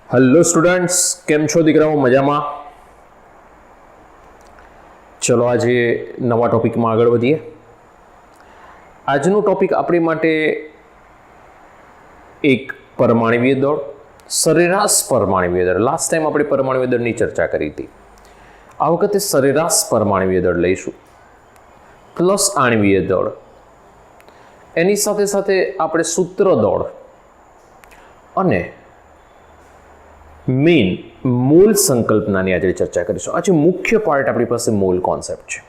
Hello students, केम छो दीकराओ? मजामा? चलो आज नवा टॉपिक में आगळ वधीए। આજનો ટોપિક આપણી માટે એક પરમાણુવીય દળ, સરેરાશ પરમાણુવીય દળ. લાસ્ટ ટાઈમ આપણે પરમાણુવીય દળની ચર્ચા કરી હતી. આ વખતે સરેરાશ પરમાણુવીય દળ લઈશું, પ્લસ આણવીય દળ. એની સાથે સાથે આપણે સૂત્ર દળ અને મેઇન મોલ સંકલ્પનાની આજે ચર્ચા કરીશું. આજે મુખ્ય પાર્ટ આપણી પાસે મોલ કોન્સેપ્ટ છે,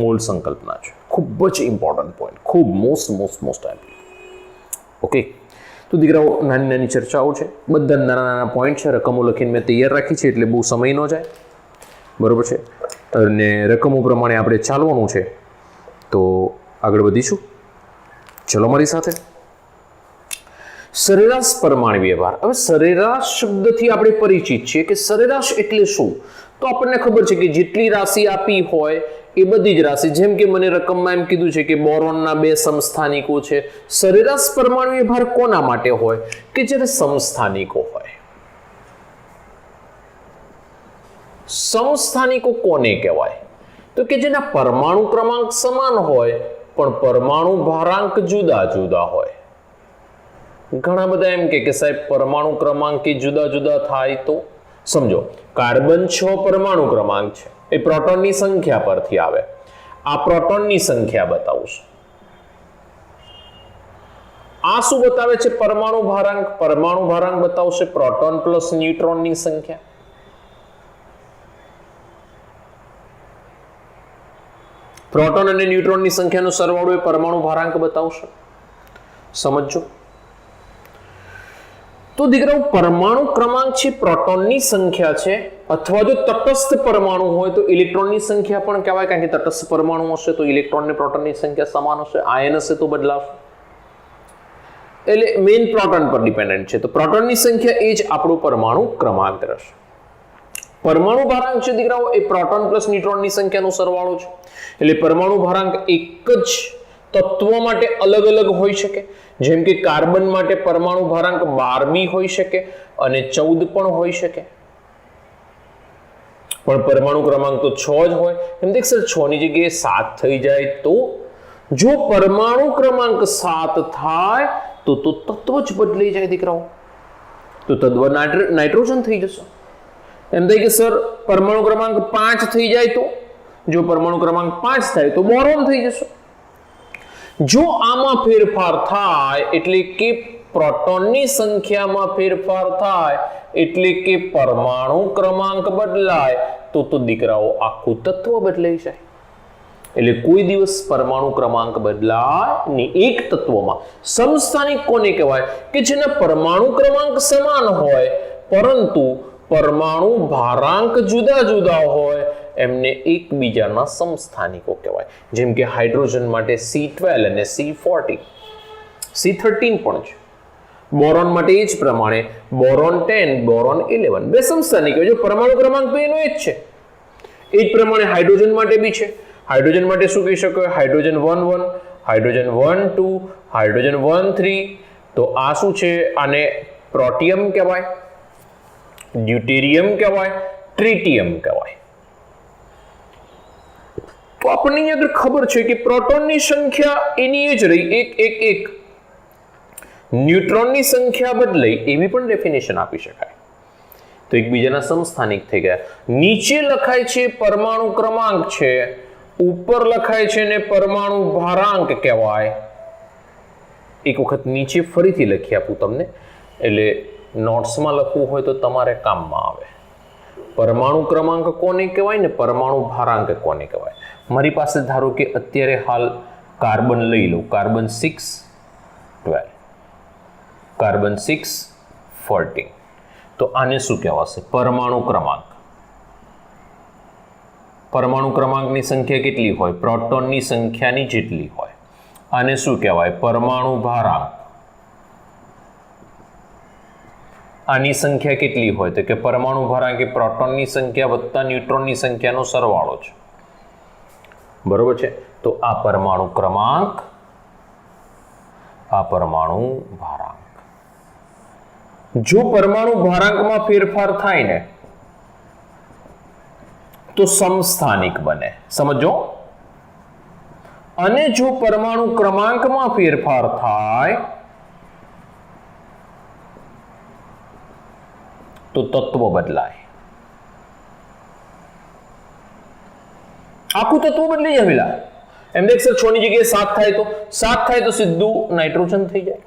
મોલ સંકલ્પના છે. ખૂબ જ ઇમ્પોર્ટન્ટ પોઈન્ટ, ખૂબ મોસ્ટ ઓકે. તો દીકરાઓ, નાની નાની ચર્ચાઓ છે, બધા નાના નાના પોઈન્ટ છે. રકમો લખીને મેં તૈયાર રાખી છે એટલે બહુ સમય ન જાય, બરોબર છે. અને રકમો પ્રમાણે આપણે ચાલવાનું છે. તો આગળ વધીશું, ચલો મારી સાથે. સરેરાશ પરમાણુવીય ભાર. હવે સરેરાશ શબ્દથી આપણે પરિચિત છીએ કે સરેરાશ એટલે શું? તો આપણને ખબર છે કે જેટલી રાશિ આપી હોય એ બધી જ રાશિ, જેમ કે મને રકમમાં એમ કીધું છે કે બોરોનના 2 સમસ્થાનિકો છે. સરેરાશ પરમાણુવીય ભાર કોના માટે હોય? કે જ્યારે સમસ્થાનિકો હોય. સમસ્થાનિકો કોને કહેવાય? તો કે જેના પરમાણુ ક્રમાંક સમાન હોય પણ પરમાણુ ભારાંક જુદા જુદા હોય. ઘણા બધા એમ કે સાહેબ પરમાણુ ક્રમાંક જુદા જુદા થાય તો સમજો, કાર્બન 6 પરમાણુ ક્રમાંક છે, એ પ્રોટોનની સંખ્યા પરથી આવે. આ પ્રોટોનની સંખ્યા બતાવશે. આ શું બતાવે છે? પરમાણુ ભારાંક. પરમાણુ ભારાંક બતાવશે પ્રોટોન પ્લસ ન્યુટ્રોનની સંખ્યા. પ્રોટોન અને ન્યુટ્રોનની સંખ્યાનો સરવાળો એ પરમાણુ ભારાંક બતાવશે. સમજો. તો દીકરાઓ, પરમાણુ ક્રમાંક છે પ્રોટોનની સંખ્યા છે, અથવા જો તટસ્થ પરમાણુ હોય તો ઇલેક્ટ્રોનની સંખ્યા પણ કહેવાય, કારણ કે તટસ્થ પરમાણુ હશે તો ઇલેક્ટ્રોન અને પ્રોટોનની સંખ્યા સમાન હશે. આયન હશે તો બદલાશે. એટલે મેઇન પ્રોટોન પર ડિપેન્ડન્ટ છે. તો પ્રોટોનની સંખ્યા એ જ આપણું પરમાણુ ક્રમાંક રહેશે. પરમાણુ ભારાંક છે દીકરાઓ, એ પ્રોટોન પ્લસ ન્યુટ્રોનની સંખ્યાનો સરવાળો છે. એટલે પરમાણુ ભારાંક એક જ તત્વ માટે અલગ અલગ હોઈ શકે. જેમ કે કાર્બન માટે પરમાણુ ભારાંક 12 બી હોઈ શકે અને 14 પણ હોઈ શકે, પણ પરમાણુ ક્રમાંક તો 6 જ હોય. એમ દેખ સર, 6 ની જગ્યાએ 7 થઈ જાય તો? જો પરમાણુ ક્રમાંક 7 થાય તો તત્વ જ બદલાઈ જાય દીકરાઓ. તો તત્વ નાઇટ્રોજન થઈ જશે. એમ થાય કે સર પરમાણુ ક્રમાંક 5 થઈ જાય તો? જો પરમાણુ ક્રમાંક 5 થાય તો બોરોન થઈ જશે. જો આમાં ફેરફાર થાય એટલે કે પ્રોટોનની સંખ્યામાં ફેરફાર થાય એટલે કે પરમાણુ ક્રમાંક બદલાય તો દીકરાઓ આખું તત્વ બદલાઈ જાય. એટલે કોઈ દિવસ પરમાણુ ક્રમાંક બદલાય નહીં. એક તત્વમાં સમસ્થાનિક કોને કહેવાય? કે જેના પરમાણુ ક્રમાંક સમાન હોય પરંતુ પરમાણુ ભારાંક જુદા જુદા હોય, એમને એકબીજાના સમસ્થાનિકો કહેવાય. જેમ કે હાઇડ્રોજન માટે C12 અને C14, C13 પણ છે. બોરોન માટે એ જ પ્રમાણે બોરોન 10, બોરોન 11, 2 સમસ્થાનિકો. જો પરમાણુ ક્રમાંક તો એનો એ જ છે. એ જ પ્રમાણે હાઇડ્રોજન માટે બી છે. હાઇડ્રોજન માટે શું કહી શકો? હાઇડ્રોજન 1 હાઇડ્રોજન 1 હાઇડ્રોજન 1 તો આ શું છે? આને પ્રોટિયમ કહેવાય, ડ્યુટેરિયમ કહેવાય, ટ્રિટિયમ કહેવાય. તો આપણને અહીંયા આગળ ખબર છે કે પ્રોટોનની સંખ્યા એની એ જ રહી, 1 1 1. ન્યુટ્રોનની સંખ્યા બદલાઈ, એવી પણ ડેફિનેશન આપી શકાય. તો એકબીજાના સમસ્થાનિક થઈ ગયા. નીચે લખાય છે પરમાણુ ક્રમાંક છે, ઉપર લખાય છે ને પરમાણુ ભારાંક કહેવાય. એક વખત નીચે ફરીથી લખી આપું તમને, એટલે નોટ્સમાં લખવું હોય તો તમારે કામમાં આવે. પરમાણુ ક્રમાંક કોને કહેવાય ને પરમાણુ ભારાંક કોને કહેવાય? મારી પાસે ધારો કે અત્યારે હાલ કાર્બન લઈ લો, કાર્બન 6 12, કાર્બન 6 14. તો આને શું કહેવાશે? પરમાણુ ક્રમાંક. પરમાણુ ક્રમાંકની સંખ્યા કેટલી હોય? પ્રોટોનની સંખ્યાની જેટલી હોય. આને શું કહેવાય? પરમાણુ ભારાંક. આની સંખ્યા કેટલી હોય? તો કે પરમાણુ ભારાંક એ પ્રોટોનની સંખ્યા વત્તા ન્યુટ્રોનની સંખ્યાનો સરવાળો છે. બરોબર છે. તો આ પરમાણુ ક્રમાંક, આ પરમાણુ ભારાંક. જો પરમાણુ ભારાંકમાં ફેરફાર થાય ને તો સમસ્થાનિક બને, સમજો. અને જો પરમાણુ ક્રમાંકમાં ફેરફાર થાય તો તત્વ બદલાય. આખું તત્વ બદલી જાય. એમડેક્સલ 6 ની જગ્યાએ 7 થાય તો સીધું નાઇટ્રોજન થઈ જાય.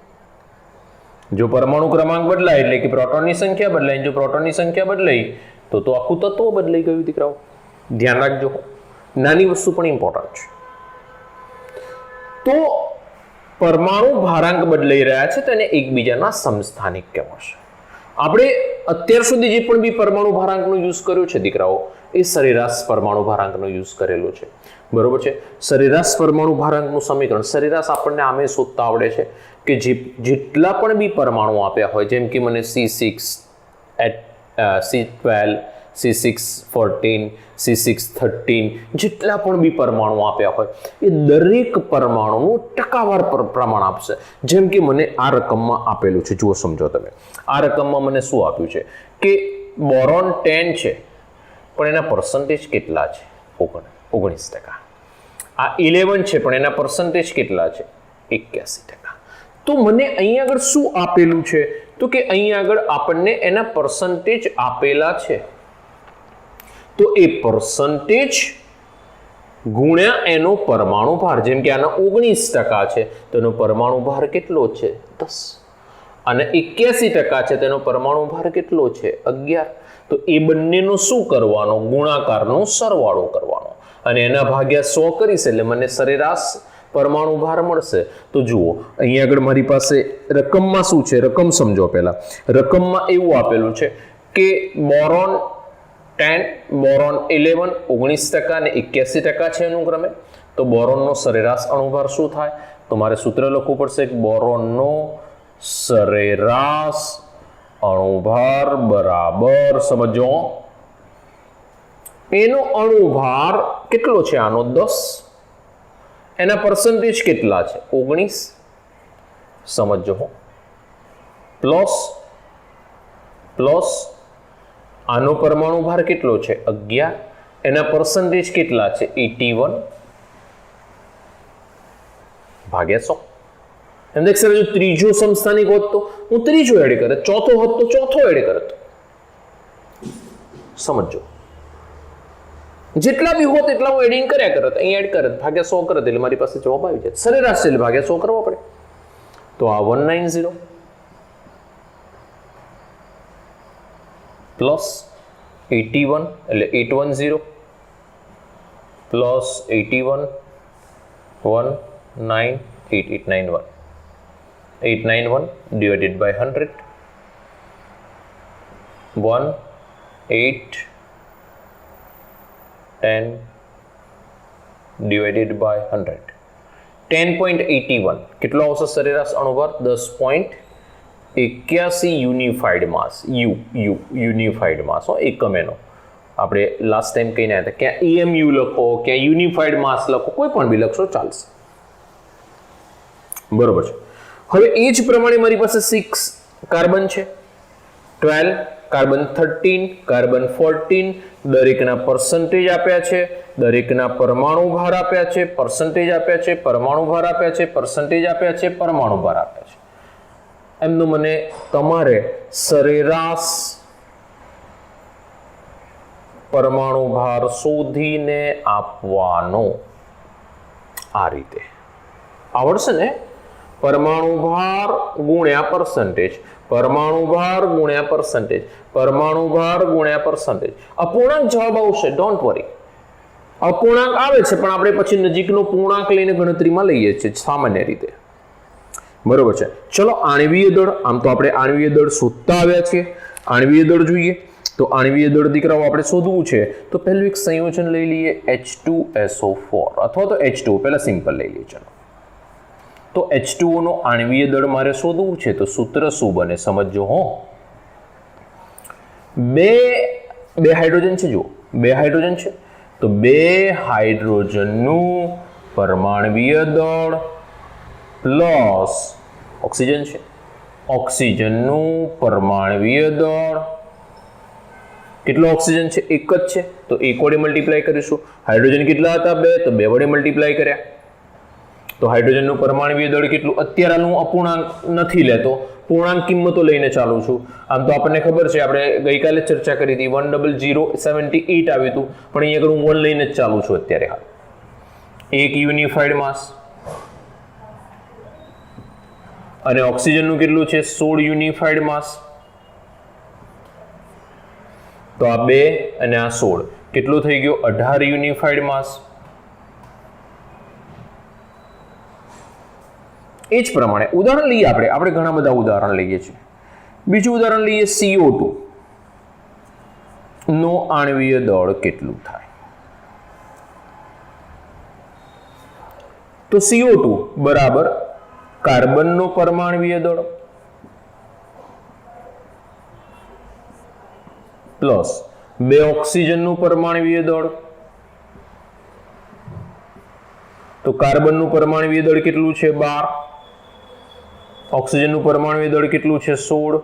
જો પરમાણુ ક્રમાંક બદલાય એટલે કે પ્રોટોનની સંખ્યા બદલાય, જો પ્રોટોનની સંખ્યા બદલાઈ તો આખું તત્વ બદલાઈ ગયું. દીકરાઓ ધ્યાન રાખજો, નાની વસ્તુ પણ ઇમ્પોર્ટન્ટ છે. તો પરમાણુ ભારાંક બદલાઈ રહ્યા છે તેને એકબીજાના સમસ્થાનિક કહેવાશે. આપણે અત્યાર સુધી જે પણ બી પરમાણુ ભારાંકનો યુઝ કર્યો છે દીકરાઓ, એ સરેરાશ પરમાણુ ભારાંકનો યુઝ કરેલો છે. બરોબર છે. સરેરાશ પરમાણુ ભારાંકનું સમીકરણ, સરેરાશ આપણને આમે શોધતા આવડે છે કે જેટલા પણ બી પરમાણુ આપ્યા હોય, જેમ કે મને C6 C12 C614 C613 જેટલા પણ બી પરમાણુ આપ્યા હોય એ દરેક પરમાણુનું ટકાવાર પ્રમાણ આપશે. જેમ કે મને આ રકમમાં આપેલું છે, જુઓ સમજો તમે. આ રકમમાં મને શું આપ્યું છે કે બોરોન 10 છે પણ એના પર્સન્ટેજ કેટલા છે? 19%. આ 11 છે પણ એના પર્સન્ટેજ કેટલા છે? 81%. તો મને અહીં આગળ શું આપેલું છે તો કે અહીં આગળ આપણને એના પર્સન્ટેજ આપેલા છે, તો એ પર્સન્ટેજ ગુણ્યા એનો પરમાણુ ભાર. જેમ કે આના 19% છે તો એનો પરમાણુ ભાર કેટલો છે? 10. અને 81% છે તેનો પરમાણુ ભાર કેટલો છે? 11. તો એ બંનેનો શું કરવાનો? ગુણાકારનો સરવાળો કરવાનો અને એના ભાગ્યા 100 કરીશ એટલે મને સરેરાશ પરમાણુ ભાર મળશે. તો જુઓ અહીં આગળ મારી પાસે રકમમાં શું છે, રકમ સમજો. પહેલા રકમમાં એવું આપેલું છે કે બોરોન 10, બોરોન 11 19% અને 81% છે અનુક્રમે. તો બોરોનનો સરેરાશ અણુભાર શું થાય? તો મારે સૂત્ર લખવું પડશે કે બોરોનનો સરેરાશ અણુભાર બરાબર, સમજો, એનો અણુભાર કેટલો છે? આનો 10. એના પર્સન્ટેજ કેટલા છે? 19. સમજો પ્લસ આનો પરમાણુ ભાર કેટલો છે? 11. એના પર્સન્ટેજ કેટલા છે? 81 ભાગ્યા 100. એમ દેખ સર, જો ત્રીજો સમસ્થાનિક હોત તો હું ત્રીજો એડ કરત, ચોથો હોત તો ચોથો એડ કરત. સમજો, જેટલા બી હોત એટલા હું એડિંગ કર્યા કરત, અહીં એડ કરત, ભાગ્યા 100 કરત એટલે મારી પાસે જવાબ આવી જાય. સરેરાશ એટલે ભાગ્યા 100 કરવો પડે. તો આ 190 પ્લસ 81 એટલે 810 plus 81 19891 891 divided by 100 1 8 10 divided by 100 10.81 કેટલો આવશે સરેરાશ અણુભાર? 10.81 યુનિફાઈડ માસ. યુનિફાઈડ માસ એકમ. એનો આપણે લાસ્ટ ટાઈમ કહીને આવ્યા હતા, ક્યાં EMU લખો, ક્યાં યુનિફાઈડ માસ લખો, કોઈ પણ બી લખશો ચાલશે. બરોબર છે. હવે એ જ પ્રમાણે મારી પાસે 6 કાર્બન છે, 12 કાર્બન 13 કાર્બન 14, દરેકના પર્સન્ટેજ આપ્યા છે, દરેકના પરમાણુ ભાર આપ્યા છે, પર્સન્ટેજ આપ્યા છે, પરમાણુ ભાર આપ્યા છે, પર્સન્ટેજ આપ્યા છે, પરમાણુ ભાર આપ્યા છે. એમનું મને તમારે સરેરાશ પરમાણુ ભાર શોધીને આપવાનો. આ રીતે આવડશે ને? પરમાણુ ભાર ગુણ્યા પર્સન્ટેજ, પરમાણુ ભાર ગુણ્યા પર્સન્ટેજ, પરમાણુ ભાર ગુણ્યા પર્સન્ટેજ. અપૂર્ણાંક જવાબ આવશે, ડોન્ટ વરી. અપૂર્ણાંક આવે છે પણ આપણે પછી નજીકનો પૂર્ણાંક લઈને ગણતરીમાં લઈએ છીએ સામાન્ય રીતે. બરોબર છે. ચલો આણ્વીય દળ. આમ તો આપણે આણ્વીય દળ શોધતા આવ્યા છીએ. આણ્વીય દળ જોઈએ તો આણ્વીય દળ દીકરાઓ આપણે શોધવું છે તો પહેલું એક સંયોજન લઈ લઈએ, H2SO4 અથવા તો H2O. પહેલા સિમ્પલ લઈ લઈએ. ચલો, તો H2O નો આણ્વીય દળ મારે શોધવું છે તો સૂત્ર શું બને? સમજો હો. બે હાઇડ્રોજન છે, જુઓ 2 હાઇડ્રોજન છે તો 2 હાઇડ્રોજનનું પરમાણ્વીય દળ પ્લસ ઓક્સિજન છે ઓક્સિજનનું પરમાણુય દળ કેટલો ઓક્સિજન છે? એક જ છે, તો એક વડે મલ્ટીપ્લાય કરીશું. હાઇડ્રોજન કેટલા હતા? 2, તો 2 વડે મલ્ટીપ્લાય કર્યા. તો હાઇડ્રોજનનું પરમાણુય દળ કેટલું? અત્યારે હું અપૂર્ણાંક નથી લેતો, પૂર્ણાંક કિંમતો લઈને ચાલુ છું. આમ તો આપણને ખબર છે, આપણે ગઈકાલે ચર્ચા કરી હતી 10078 આવ્યું હતું, પણ અહીંયા આગળ હું 1 લઈને જ ચાલુ છું અત્યારે. હાલ એક યુનિફાઈડ માસ અને ઓક્સિજનનું કેટલું છે? 16 યુનિફાઈડ માસ. તો આ 2 અને આ 16 કેટલું થઈ ગયું? 18 યુનિફાઈડ માસ. એ જ પ્રમાણે ઉદાહરણ લઈએ આપણે ઘણા બધા ઉદાહરણ લઈએ છીએ. બીજું ઉદાહરણ લઈએ, CO2 નો આણ્વીય દળ કેટલું થાય? તો CO2 બરાબર કાર્બનનો પરમાણુય દળ પ્લસ 2 ઓક્સિજનનું પરમાણુય દળ. તો કાર્બનનું પરમાણુય દળ કેટલું છે? 12. ઓક્સિજનનું પરમાણુય દળ કેટલું છે? 16.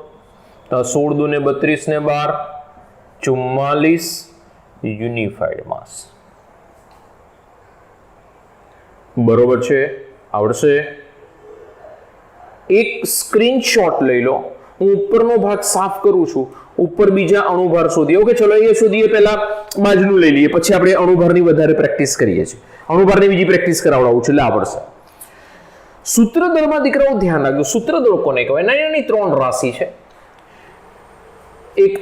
તો 16 દુ ને 32 ને 12 44 યુનિફાઈડ માસ. બરોબર છે? આવડશે? એક સ્ક્રીનશોટ લઈ લો. હું ઉપરનો ભાગ સાફ કરું છું, ઉપર બીજા અણુભાર શોધીએ. ઓકે, ચલો એ શોધીએ. પહેલા બાજુનું લઈ લઈએ, પછી આપણે અણુભારની વધારે પ્રેક્ટિસ કરીએ છીએ. અણુભારની બીજી પ્રેક્ટિસ કરાવડાવું છું, એટલે આવડશે. સૂત્રદળમાં દીકરાઓ ધ્યાન રાખજો. સૂત્રદળ કોને કહેવાય? નાની 3 રાશિ છે. એક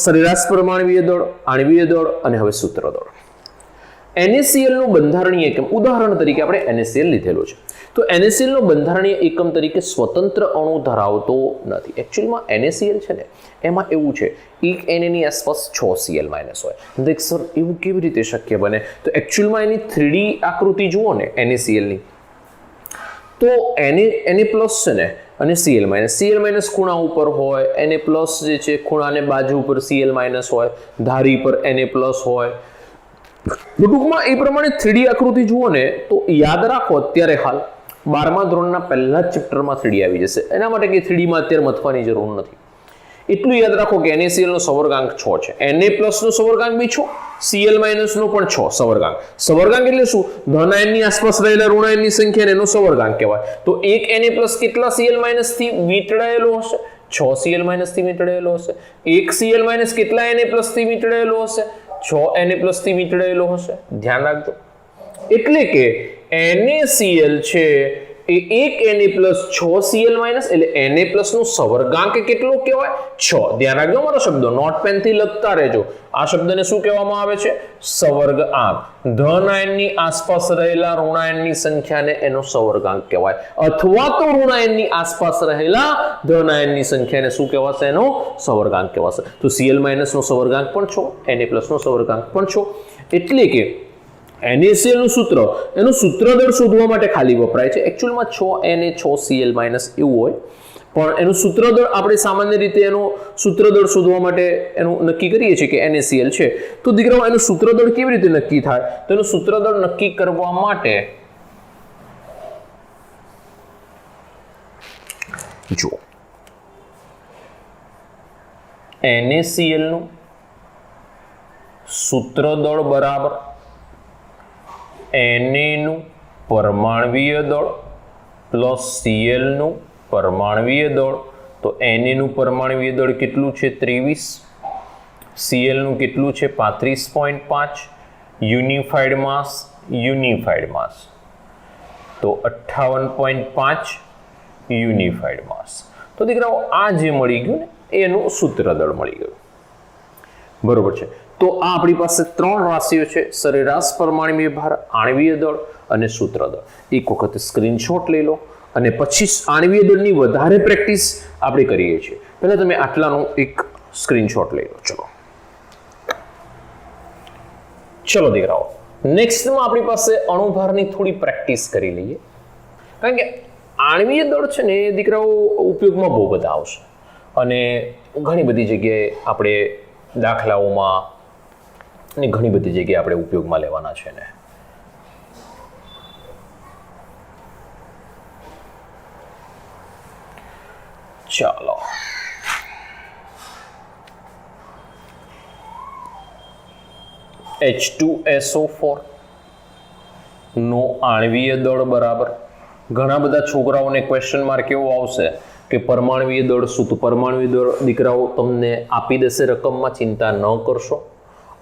સરેરાશ પરમાણુય દળ, આણ્વીય દળ અને હવે સૂત્રદળ. NaCl નું બંધારણીય એકમ, ઉદાહરણ તરીકે આપણે NaCl લીધેલો છે. તો NaCl નો બંધારણીય એકમ તરીકે સ્વતંત્ર અણુ ધરાવતો નથી. એકચ્યુઅલમાં NaCl છે ને, એમાં એવું છે, એક Na ની આસપાસ 6 Cl- હોય. દેખ સર, એવું કેવી રીતે શક્ય બને? તો એકચ્યુઅલમાં એની 3D આકૃતિ જુઓ ને NaCl ની, તો Na પ્લસ છે ને અને Cl માઇનસ ખૂણા ઉપર હોય, Na પ્લસ જે છે ખૂણાને બાજુ ઉપર Cl માઇનસ હોય, ધારી પર Na પ્લસ હોય. ટૂંકમાં એ પ્રમાણે 3D આકૃતિ જુઓ ને તો યાદ રાખો, અત્યારે હાલ 12મા ધોરણના પહેલા જ ચેપ્ટરમાં 3D આવી જશે. એના માટે કે 3D માં અત્યારે મથવાની જરૂર નથી. એટલું યાદ રાખો કે NaCl નો સવર્ગાંક 6 છે, Na પ્લસ નો સવર્ગાંક બી 6, Cl માઇનસ નો પણ 6 સવર્ગાંક. સવર્ગાંક એટલે શું? ધન આયનની આસપાસ રહેલા ઋણ આયનની સંખ્યાને એનો સવર્ગાંક કહેવાય. તો એક Na પ્લસ કેટલા Cl માઇનસ થી વીંટળાયેલો હશે? 6 Cl માઇનસ થી વીંટળાયેલો હશે. એક Cl માઇનસ કેટલા Na પ્લસ થી વીંટળાયેલો હશે? 6 Na પ્લસ થી વીંટળાયેલો હશે. ધ્યાન રાખજો. એટલે કે NaCl છે એ એક Na પ્લસ 6 Cl માઇનસ, એટલે Na પ્લસ નો સવર્ગાંક કેટલો કહેવાય? 6. ધ્યાન રાખજો મારો શબ્દો, નોટ પેન થી લખતા રહેજો. આ શબ્દને શું કહેવામાં આવે છે? સવર્ગાંક. ધન આયનની આસપાસ રહેલા ઋણાયનની સંખ્યાને એનો સવર્ગાંક કહેવાય, અથવા તો ઋણાયનની આસપાસ રહેલા ધન આયનની સંખ્યાને શું કહેવાશે? એનો સવર્ગાંક કહેવાશે. તો Cl માઇનસ નો સવર્ગાંક પણ 6, Na પ્લસ નો સવર્ગાંક પણ 6. એટલે કે NaCl નું સૂત્ર, એનું સૂત્રદળ શોધવા માટે ખાલી વપરાય છે. એકચ્યુઅલમાં 6 Na 6 Cl માઇનસ એવું હોય, પણ એનું સૂત્રદળ આપણે સામાન્ય રીતે એનું સૂત્રદળ શોધવા માટે એનું નક્કી કરીએ છીએ કે NaCl છે. તો દીકરાઓ, એનું સૂત્રદળ કેવી રીતે નક્કી થાય? તો એનું સૂત્રદળ નક્કી કરવા માટે જો NaCl નું સૂત્રદળ બરાબર Na નું પરમાણુય દળ પ્લસ Cl નું પરમાણુય દળ. તો Na નું પરમાણુય દળ કેટલું છે? 23. Cl નું કેટલું છે? 35.5. યુનિફાઈડ માસ તો 58.5 યુનિફાઈડ માસ. તો દીકરાઓ, આ જે મળી ગયું ને એનું સૂત્રદળ મળી ગયું. બરોબર છે? તો આ આપણી પાસે 3 રાશિઓ છે: સરેરાશ પરમાણુય ભાર, આણ્વીય દળ અને સૂત્રદળ. એક વખત સ્ક્રીનશોટ લઈ લો અને પછી આણ્વીય દળની વધારે પ્રેક્ટિસ આપણે કરીએ છીએ. પહેલા તમે આટલાનો એક સ્ક્રીનશોટ લઈ લો. ચલો દીકરાઓ, નેક્સ્ટમાં આપણી પાસે અણુભારની થોડી પ્રેક્ટિસ કરી લઈએ. કારણ કે આણ્વીય દળ છે ને એ દીકરાઓ ઉપયોગમાં બહુ બધા આવશે અને ઘણી બધી જગ્યાએ આપણે દાખલાઓમાં અને ઘણી બધી જગ્યાએ આપણે ઉપયોગમાં લેવાના છે ને. ચાલો H2SO4 નો આણ્વીય દળ બરાબર ઘણા બધા છોકરાઓને ક્વેશ્ચન માર્ક એવો આવશે કે પરમાણ્વીય દળ શું, તો પરમાણ્વીય દળ દીકરાઓ તમને આપી દેશે રકમમાં, ચિંતા ન કરશો.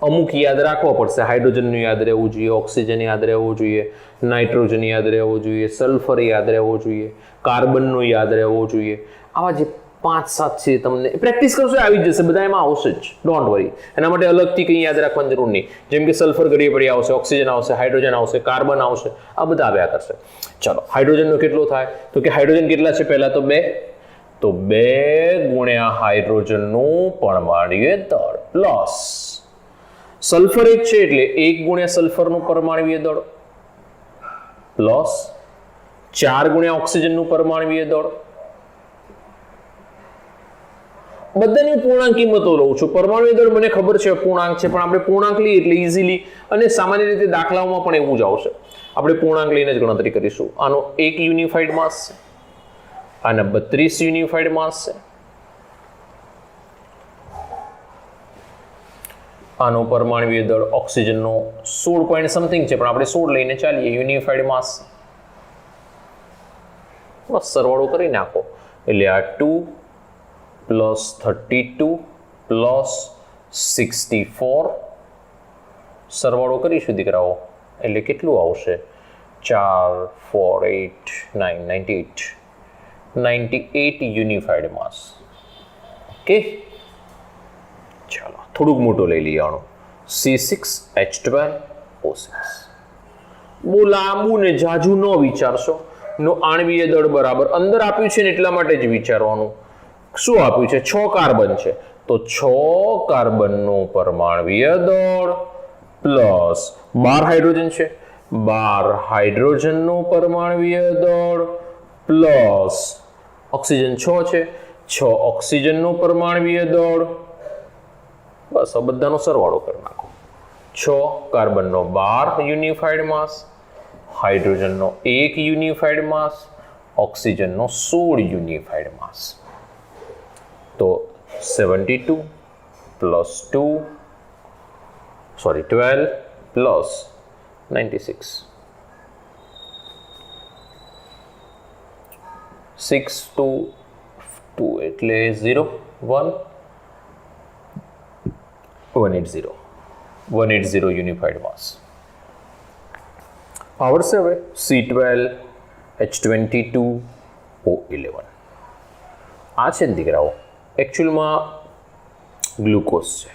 અમુક યાદ રાખવા પડશે. હાઇડ્રોજનનું યાદ રહેવું જોઈએ, ઓક્સિજન યાદ રહેવું જોઈએ, નાઇટ્રોજન યાદ રહેવું જોઈએ, સલ્ફર યાદ રહેવું જોઈએ, કાર્બનનું યાદ રહેવું જોઈએ. આવા જે 5-7 છે તમને પ્રેક્ટિસ કરશો આવી જ જશે, બધા એમાં આવશે જ, ડોન્ટ વરી. એના માટે અલગથી કંઈ યાદ રાખવાની જરૂર નહીં. જેમ કે સલ્ફર ઘડીએ પડી આવશે, ઓક્સિજન આવશે, હાઇડ્રોજન આવશે, કાર્બન આવશે, આ બધા આવ્યા કરશે. ચલો હાઇડ્રોજનનો કેટલો થાય તો કે હાઇડ્રોજન કેટલા છે પહેલા તો 2, તો 2 ગુણ્યા હાઇડ્રોજનનું પરમાણ્વીય દળ પ્લસ સલ્ફર 1 છે એટલે 1 ગુણ્યા સલ્ફરનું પરમાણ્વીય દળ પ્લસ 4 ગુણ્યા ઓક્સિજનનું પરમાણ્વીય દળ. બધાની પૂર્ણાંક કિંમતો લઉં છું. પરમાણ્વીય દળ મને ખબર છે પૂર્ણાંક છે, પણ આપણે પૂર્ણાંક લઈએ એટલે ઇઝીલી, અને સામાન્ય રીતે દાખલાઓમાં પણ એવું જ આવશે, આપણે પૂર્ણાંક લઈને જ ગણતરી કરીશું. આનો 1 યુનિફાઈડ માસ છે, આના 32 યુનિફાઈડ માસ છે, આનો પરમાણ્વીય દળ ઓક્સિજનનો 16 પોઈન્ટ સમથિંગ છે, પણ આપણે 16 લઈને ચાલીએ. યુનિફાઈડ માસ બસ સરવાળો કરી નાખો એટલે આ 2 પ્લસ 32 પ્લસ 64 સરવાળો કરીશું દીકરાઓ એટલે કેટલું આવશે? 4 4 8 9 98 યુનિફાઈડ માસ. ઓકે ચાલો થોડુંક મોટું લઈ લઈએ આનું C6H12O6. બહુ લાંબુ ને જાજુ ન વિચારશો. નો આણ્વીય દળ બરાબર અંદર આપ્યું છે ને એટલા માટે જ વિચારવાનું. શું આપ્યું છે? 6 કાર્બન છે તો 6 કાર્બનનું પરમાણ્વીય દળ પ્લસ 12 હાઇડ્રોજન છે, 12 હાઇડ્રોજનનું પરમાણ્વીય દળ પ્લસ ઓક્સિજન 6 છે, 6 ઓક્સિજનનું પરમાણ્વીય દળ. બસ આ બધાનો સરવાળો કરી નાખો. 6 કાર્બનનો 12 યુનિફાઈડ માસ, હાઇડ્રોજનનો 1 યુનિફાઈડ માસ, ઓક્સિજનનો 16 યુનિફાઈડ માસ. તો 72 પ્લસ 12 પ્લસ 96 6 2 2 એટલે 0 1 180 યુનિફાઈડ માસ. આવડશે હવે C12H22O11. આ છે ને દીકરાઓ એકચ્યુઅલમાં ગ્લુકોઝ છે,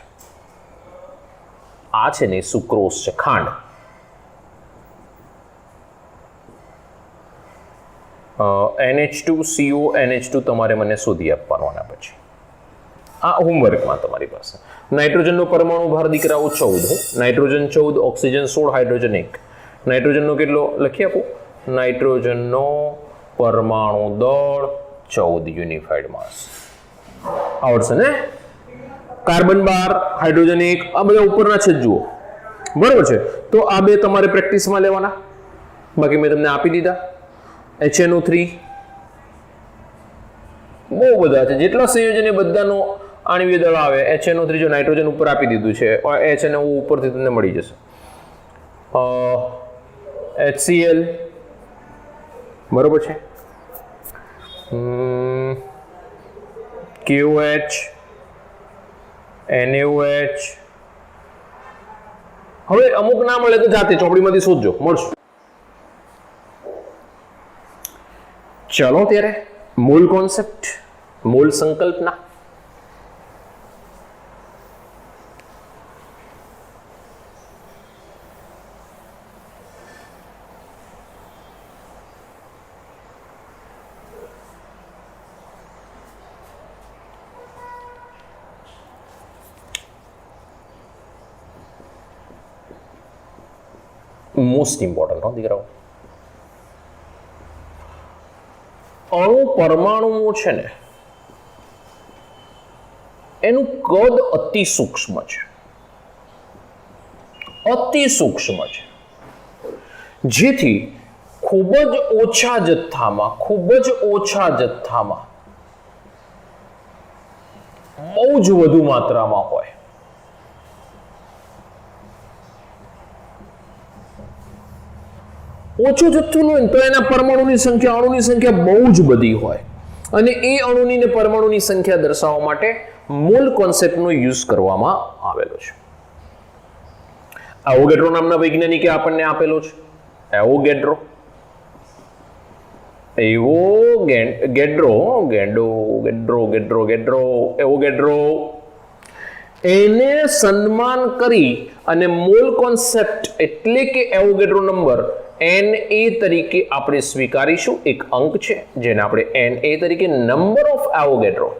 આ છે ને સુક્રોઝ છે, ખાંડ. NH2CO NH2 તમારે મને શોધી આપવાનો આના પછી. આ હોમવર્કમાં તમારી પાસે. નાઇટ્રોજનનો પરમાણુ ભાર દીકરાઓ 14. Nitrogen 14, oxygen 16, hydrogen 1. નાઇટ્રોજનનો કેટલો લખી આપો? નાઇટ્રોજનનો પરમાણુ દળ 14 યુનિફાઈડ માસ. આવડશે ને? કાર્બન 12, હાઇડ્રોજન 1, આ બધા ઉપરના છે જુઓ, બરાબર છે. તો આ બે તમારે પ્રેક્ટિસમાં લેવાના, બાકી મેં તમને આપી દીધા. HNO3 બહુ બધા છે, જેટલા સંયોજન એ બધાનો આણ્વીય દળ આવે. HNO3 જો નાઇટ્રોજન ઉપર આપી દીધું છે, HNO ઉપરથી તમને મળી જશે. HCl બરોબર છે, KOH, NaOH. હવે અમુક ના મળે તો જાતે ચોપડીમાંથી શોધજો, મળશે. ચલો ત્યારે મોલ કોન્સેપ્ટ, મોલ સંકલ્પના. મોસ્ટ ઇમ્પોર્ટન્ટ હો દીકરાઓ. અણુ પરમાણુઓ છે ને એનું કદ અતિ સૂક્ષ્મ છે, અતિ સૂક્ષ્મ છે, જેથી ખૂબ જ ઓછા જથ્થામાં બહુ જ વધુ માત્રામાં હોય. ઓછો જથ્થો હોય તો એના પરમાણુની સંખ્યા, અણુની સંખ્યા બહુ જ બધી હોય, અને એ અણુની ને પરમાણુની સંખ્યા દર્શાવવા માટે મોલ કોન્સેપ્ટનો યુઝ કરવામાં આવેલો છે. એવોગેડ્રો નામના વૈજ્ઞાનિકે આપણને આપેલો છે. એવોગેડ્રો એને સન્માન કરી અને મોલ કોન્સેપ્ટ એટલે કે એવોગેડ્રો નંબર Na તરીકે આપણે સ્વીકારીશું. એક અંક છે જેને આપણે Na તરીકે નંબર ઓફ એવોગેડ્રોને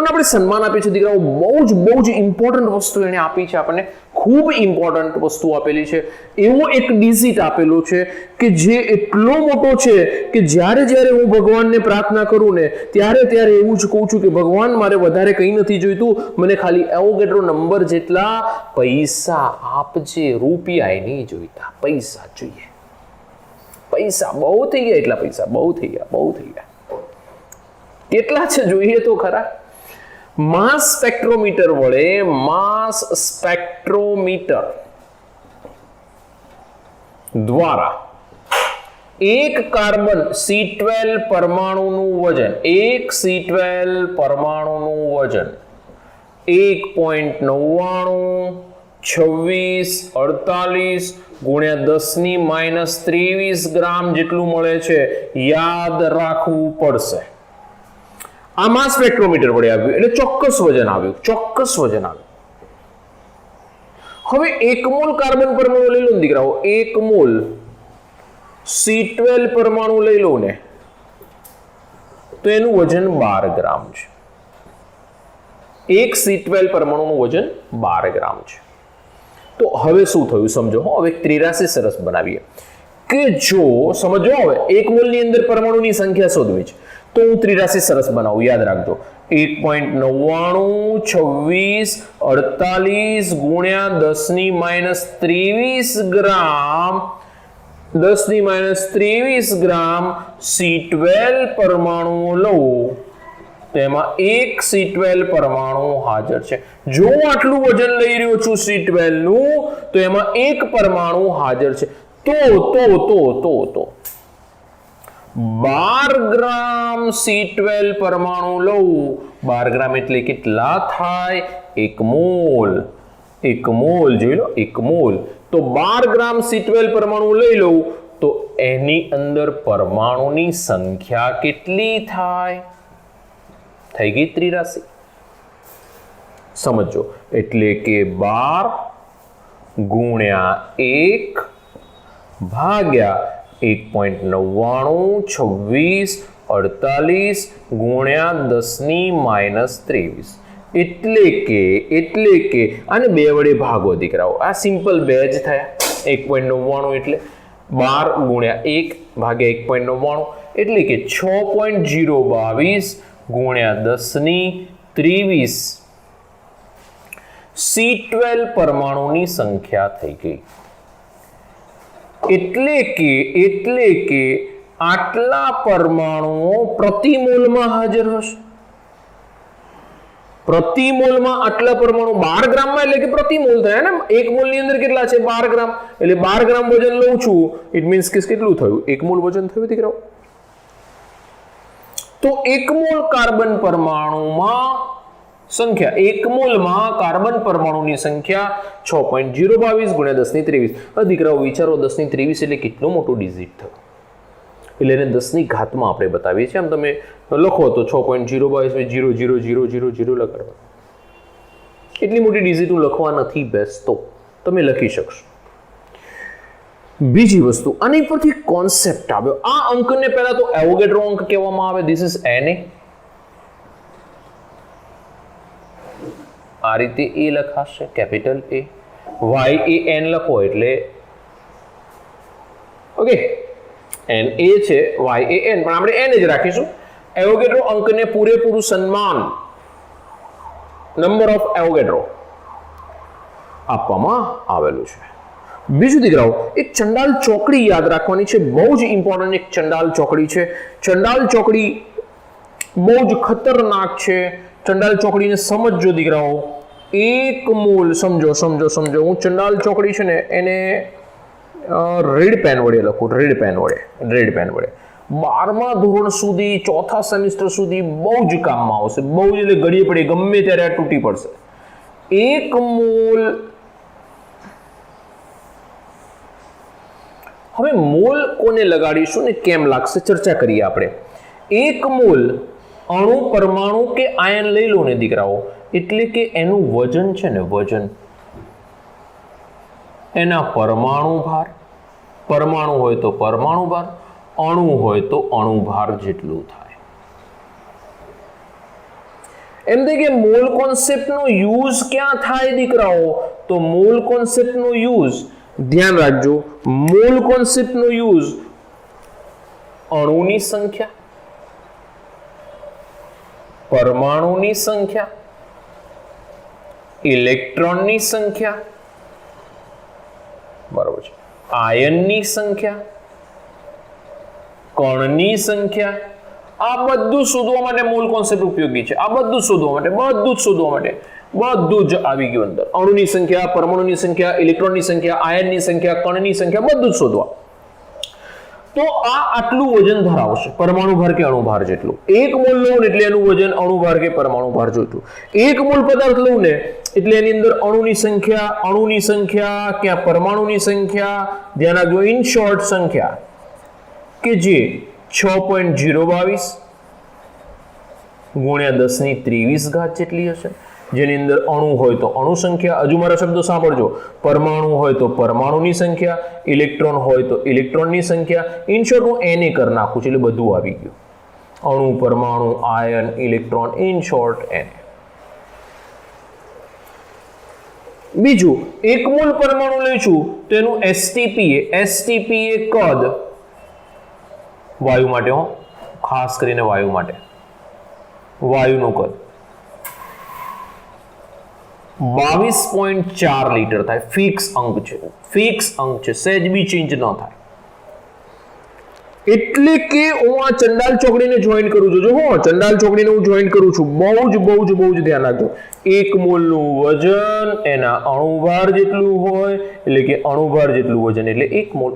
આપણે સન્માન આપીએ છીએ. દીકરાઓ બહુ જ ઇમ્પોર્ટન્ટ વસ્તુ એને આપી છે આપણને, ખૂબ ઇમ્પોર્ટન્ટ વસ્તુ આપેલી છે. એવો એક ડિઝિટ આપેલો છે કે જે એટલો મોટો છે કે જ્યારે હું ભગવાનને પ્રાર્થના કરું ને ત્યારે એવું જ કહું છું કે ભગવાન મારે વધારે કંઈ નથી જોઈતું, મને ખાલી એવોગેડ્રો નંબર જેટલા પૈસા આપજે, રૂપિયા નહીં જોઈતા, પૈસા જોઈએ. પૈસા બહુ થઈ ગયા, એટલા પૈસા બહુ થઈ ગયા. કેટલા છે જોઈએ તો ખરા. માસ સ્પેક્ટ્રોમીટર વડે દ્વારા એક કાર્બન C12 પરમાણુનું વજન 1.99 26 48 ગુણ્યા 10⁻23 ગ્રામ જેટલું મળે છે. યાદ રાખવું પડશે. આ માસ સ્પેક્ટ્રોમીટર વડે આવ્યું એટલે ચોક્કસ વજન આવ્યું. હવે 1 મોલ કાર્બન પરમાણુ લઈ લો ને દીકરાઓ, 1 મોલ C12 પરમાણુ લઈ લો ને તો એનું વજન 12 ગ્રામ છે. એક C12 પરમાણુનું વજન 12 ગ્રામ છે. તો હવે શું થયું સમજો. હવે એક 83 સરસ બનાવીએ કે જો સમજો, હવે 1 મોલની અંદર પરમાણુની સંખ્યા શોધવી છે તો હું 83 સરસ બનાવું. યાદ રાખજો, 1.99 26 48 ગુણ્યા 10⁻23 ગ્રામ 10⁻23 ગ્રામ C12 પરમાણુઓ લઉં તેમાં એક C12 પરમાણુ હાજર છે. જો હું આટલું વજન લઈ રહ્યો છું C12 નું તો એમાં એક પરમાણુ હાજર છે. તો 12 ગ્રામ C12 પરમાણુ લઉં. 12 ગ્રામ એટલે કેટલા થાય? 1 મોલ. 1 મોલ જોઈ લો, 1 મોલ. તો 12 ગ્રામ C12 પરમાણુ લઈ લઉં તો એની અંદર પરમાણુની સંખ્યા કેટલી થાય? થઈ ગઈ 83. સમજો, એટલે કે 12 ગુણ્યા 1 ભાગ્યા 1.99 26 48 ગુણ્યા 10⁻23 એટલે કે આને 2 વડે ભાગો દીકરાઓ. આ સિમ્પલ 2 જ થયા. 1.99 એટલે 12 ગુણ્યા 1 ભાગ્યા 1.99 એટલે કે 6.022 ગુણ્યા 10⁻23 C12 પરમાણુની સંખ્યા થઈ ગઈ. એટલે કે આટલા પરમાણુઓ પ્રતિ મોલમાં હાજર હશે. પ્રતિ મોલમાં આટલા પરમાણુ 12 ગ્રામમાં એટલે કે પ્રતિ મોલ થયા ને. 1 મોલની અંદર કેટલા છે? 12 ગ્રામ. એટલે 12 ગ્રામ વજન લઉં છું, ઇટ મીન્સ કે કેટલું થયું? 1 મોલ વજન થયું દીકરાઓ. તો 1 મોલ કાર્બન પરમાણુમાં સંખ્યા, 1 મોલમાં કાર્બન પરમાણુની સંખ્યા 6.022 ગુણ્યા 10⁻23. દીકરાઓ વિચારો, 10⁻23 એટલે કેટલો મોટો ડિજિટ થયો. એટલે એને 10ની ઘાતમાં આપણે બતાવીએ છીએ. આમ તમે લખો તો 6.022 લગાડવા. એટલી મોટી ડિજિટ હું લખવા નથી બેસતો, તમે લખી શકશો. બીજી વસ્તુ, આની પરથી કોન્સેપ્ટ આવ્યો. આ અંકને પહેલા તો એવોગેડ્રો અંક કહેવામાં આવે. This is Na. આ રીતે એ લખાશે, કેપિટલ A. YAN લખો એટલે ઓકે Na છે, YAN પણ આપણે N જ રાખીશું. એવોગેડ્રો અંકને પૂરેપૂરું સન્માન, નંબર ઓફ એવોગેડ્રો આપવામાં આવેલું છે. બીજું દીકરાઓ, એક ચંડાલ ચોકડી યાદ રાખવાની છે. બહુ જ ઇમ્પોર્ટન્ટ એક ચંડાલ ચોકડી છે. ચંડાલ ચોકડી બહુ જ ખતરનાક છે. ચંડાલ ચોકડીને સમજો દીકરાઓ. 1 મોલ સમજો સમજો સમજો. હું ચંડાલ ચોકડી છે ને એને રેડ પેન વડે લખું. રેડ પેન વડે 12મા ધોરણ સુધી, ચોથા સેમિસ્ટર સુધી બહુ જ કામમાં આવશે. બહુ જ એટલે ઘડીએ પડી ગમે ત્યારે આ તૂટી પડશે. 1 મોલ. હવે મોલ કોને લગાડીશું ને કેમ લાગશે ચર્ચા કરીએ આપણે. 1 મોલ અણુ, પરમાણુ કે આયન લઈ લો ને દીકરાઓ, એટલે કે એનું વજન છે ને, વજન, એના પરમાણુ ભાર, પરમાણુ હોય તો પરમાણુ ભાર, અણુ હોય તો અણુ ભાર જેટલું થાય. એમ થાય કે મોલ કોન્સેપ્ટનો યુઝ ક્યાં થાય દીકરાઓ? તો મોલ કોન્સેપ્ટનો યુઝ, ધ્યાન રાખજો, મોલ કોન્સેપ્ટનો યુઝ અણુની સંખ્યા, પરમાણુની સંખ્યા, ઇલેક્ટ્રોનની સંખ્યા, બરાબર છે, આયનની સંખ્યા, કણની સંખ્યા, આ બધું શોધવા માટે મૂળ કોન્સેપ્ટ ઉપયોગી છે. આ બધું શોધવા માટે, બધું જ આવી ગયું અંદર. અણુની સંખ્યા, પરમાણુની સંખ્યા, ઇલેક્ટ્રોનની સંખ્યા, આયનની સંખ્યા, કણની સંખ્યા, બધું જ શોધવા. તો આ આટલું વજન ધરાવશે, પરમાણુ ભાર કે અણુ ભાર જેટલું. 1 મોલ લઉં ને એટલે એનું વજન અણુ ભાર કે પરમાણુ ભાર જેટલું. 1 મોલ પદાર્થ લઉં ને એટલે એની અંદર અણુની સંખ્યા કે પરમાણુની સંખ્યા, ધ્યાન રાખજો, ઇન શોર્ટ સંખ્યા કે જે 6.022 ગુણ્યા 10⁻23 જેટલી હશે. જેની અંદર અણુ હોય તો અણુ સંખ્યા, હજુ મારા શબ્દો સાંભળજો, પરમાણુ હોય તો પરમાણુની સંખ્યા, ઇલેક્ટ્રોન હોય તો ઇલેક્ટ્રોનની સંખ્યા. ઇન શોર્ટ હું એને કરી નાખું છું એટલે બધું આવી ગયું. અણુ, પરમાણુ, આયન, ઇલેક્ટ્રોન, ઇન શોર્ટ એને. બીજું, 1 મોલ પરમાણુ લઈશું તો એનું એસટીપી એ કદ, વાયુ માટે, ખાસ કરીને વાયુ માટે, વાયુનું કદ 22.4 લીટર થાય. ફિક્સ અંક છે, સહેજ બી ચેન્જ ન થાય. એટલે કે હું આ ચંડાલ ચોકડીને જોઈન કરું છું. જો ચંડાલ ચોકડીને હું જોઈન કરું છું, બહુ જ ધ્યાન રાખજો. 1 મોલનું વજન એના અણુભાર જેટલું હોય, એટલે કે અણુભાર જેટલું વજન એટલે 1 મોલ.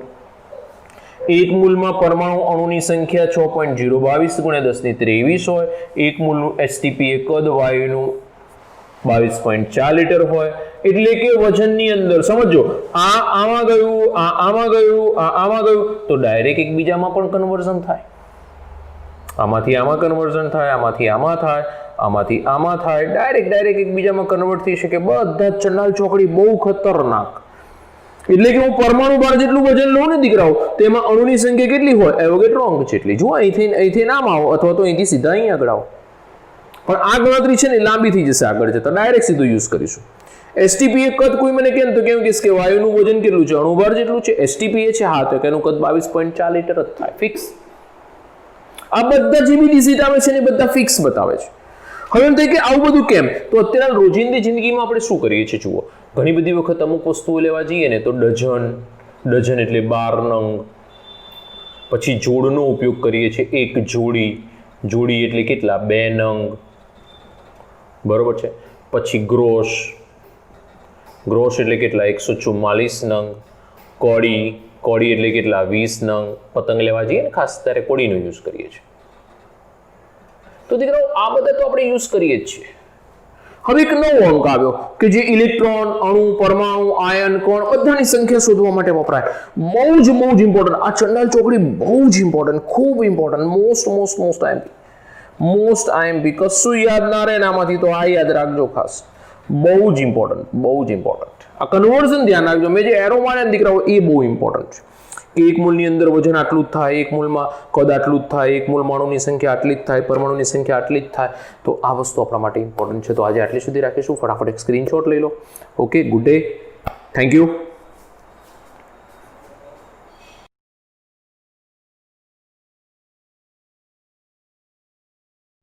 1 મોલમાં પરમાણુ, અણુની સંખ્યા 6.022 ગુણ્યા 10⁻23 હોય. 1 મોલનું એસટીપી એ કદ વાયુનું 22.4 લીટર હોય. એટલે કે વજનની અંદર સમજો, આ આમાં ગયું, આ આમાં ગયું, આ આમાં ગયું, તો ડાયરેક્ટ એકબીજામાં પણ કન્વર્ઝન થાય. આમાંથી આમાં કન્વર્ઝન થાય, આમાંથી આમાં થાય, આમાંથી આમાં થાય, ડાયરેક્ટ એકબીજામાં કન્વર્ટ થઈ શકે. બધા ચંડાલ ચોકડી બહુ ખતરનાક. એટલે કે હું પરમાણુ ભાર જેટલું વજન લઉં ને દીકરાઓ, તેમાં અણુની સંખ્યા કેટલી હોય? એવોગેડ્રો અંક જેટલી. જુઓ, અહીંથી નામ આવો અથવા તો અહીંથી સીધા અહીં આગળ આવો. પણ આ ગણતરી છે ને લાંબી થઈ જશે આગળ જતા, ડાયરેક્ટ સીધું યુઝ કરીશું. એસટીપી એ કદ કોઈ મને કેમ તો કેમ કે વાયુનું વજન કેટલું છે? અણુભાર જેટલું છે. એસટીપી એ છે, હા, તો એનું કદ 22.4 લીટર જ થાય. ફિક્સ. આ બધા જે બી ડિઝિટ આવે છે ને બધા ફિક્સ બતાવે છે. હવે એમ થાય કે આવું બધું કેમ? તો અત્યારે રોજિંદી જિંદગીમાં આપણે શું કરીએ છીએ? જુઓ, ઘણી બધી વખત અમુક વસ્તુઓ લેવા જઈએ ને તો ડઝન એટલે 12 નંગ. પછી જોડનો ઉપયોગ કરીએ છીએ, 1 જોડી એટલે કેટલા? 2 નંગ, બરોબર છે. પછી ગ્રોશ એટલે કેટલા? 144 નંગ. કોડી એટલે કેટલા? 20 નંગ. પતંગ લેવા જઈએ ને ખાસ ત્યારે કોડીનો યુઝ કરીએ છીએ. તો દીકરાઓ આ બધા તો આપણે યુઝ કરીએ જ છીએ. હવે એક નવો અંક આવ્યો કે જે ઇલેક્ટ્રોન, અણુ, પરમાણુ, આયન, કણ બધાની સંખ્યા શોધવા માટે વપરાય. બહુ જ ઇમ્પોર્ટન્ટ. આ ચંડાલ ચોકડી બહુ જ ઇમ્પોર્ટન્ટ, ખૂબ ઇમ્પોર્ટન્ટ. Most IMP. કશું યાદ ના રહે ને આમાંથી તો આ યાદ રાખજો ખાસ. બહુ જ ઇમ્પોર્ટન્ટ. આ કન્વર્ઝન ધ્યાન રાખજો. મેં જે એરો માર્યા દીકરાઓ એ બહુ ઇમ્પોર્ટન્ટ છે. 1 મોલની અંદર વજન આટલું જ થાય, 1 મોલમાં કદ આટલું જ થાય, 1 મોલ અણુની સંખ્યા આટલી જ થાય, પરમાણુની સંખ્યા આટલી જ થાય. તો આ વસ્તુ આપણા માટે ઇમ્પોર્ટન્ટ છે. તો આજે આટલી સુધી રાખીશું. ફટાફટ એક સ્ક્રીનશોટ લઈ લો. Okay, good day, thank you.